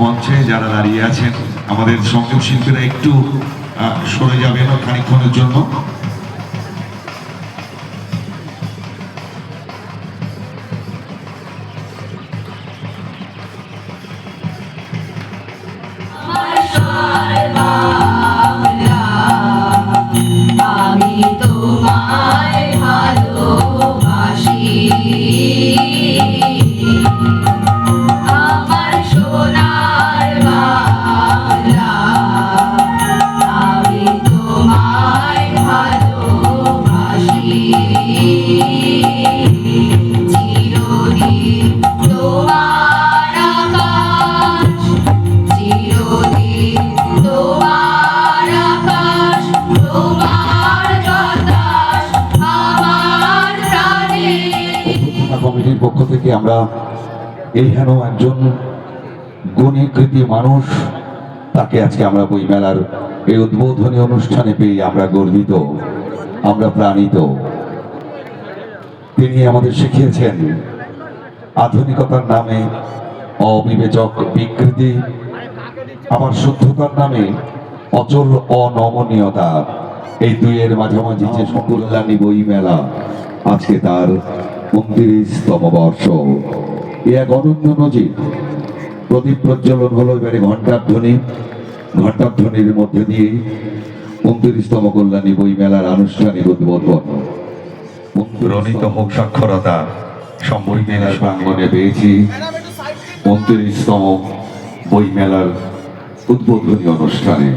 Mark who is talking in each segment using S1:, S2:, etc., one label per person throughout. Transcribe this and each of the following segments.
S1: মঞ্চে যারা দাঁড়িয়ে আছেন আমাদের সংযোগ শিল্পীরা একটু সরে যাবেন খানিকক্ষণের জন্য।
S2: আমি তোমায় ভালোবাসি, আমার সোনার বাংলা, আমি তোমায় ভালোবাসি, চিরদিন তোমার আকাশ, চিরদিন তোমার আকাশ, তোমার বাতাস আমার প্রাণে।
S1: কমিটির পক্ষ থেকে আমরা এই হেন একজন গুণী কৃতি মানুষ, তাকে আজকে আমরা বইমেলার এই উদ্বোধনী অনুষ্ঠানে পেয়ে আমরা গর্বিত, আমরা প্রাণিত। তিনি আমাদের শিখিয়েছেন আধুনিকতার নামে অবিবেচক বিকৃতি, আবার শুদ্ধতার নামে অচল অনমনীয়তা, এই দুইয়ের মাঝামাঝি যে কল্যাণী বইমেলা, আজকে তার 29তম বর্ষ। এ এক অনন্য নজির। প্রদীপ প্রজ্বলন হলো এবারে ঘণ্টার ধ্বনি, ঘণ্টার ধ্বনির মধ্যে দিয়ে 29তম কল্যাণী বইমেলার আনুষ্ঠানিক উদ্বোধন। রণিত হোক সাক্ষরতা, বই মেলার প্রাঙ্গণে পেয়েছি 29তম বইমেলার উদ্বোধনী অনুষ্ঠানে।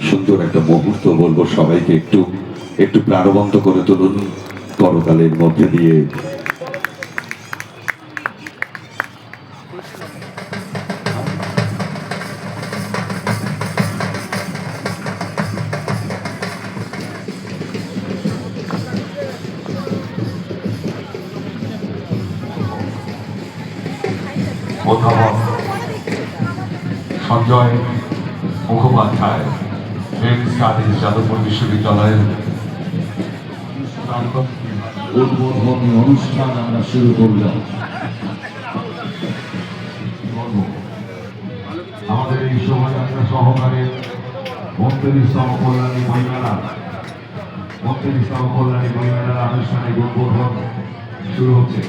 S1: সুন্দর একটা মুহূর্ত বলবো, সবাইকে একটু একটু প্রাণবন্ত করে তুলুন করতালের মধ্যে দিয়ে। অধ্যাপক সঞ্জয় মুখোপাধ্যায়, যাদবপুর বিশ্ববিদ্যালয়ের উদ্বোধনী অনুষ্ঠান আমরা শুরু করলাম। আমাদের এই শোভাযাত্রা সহকারে 29তম কল্যাণী বইমেলার আনুষ্ঠানিক উদ্বোধন শুরু হচ্ছে।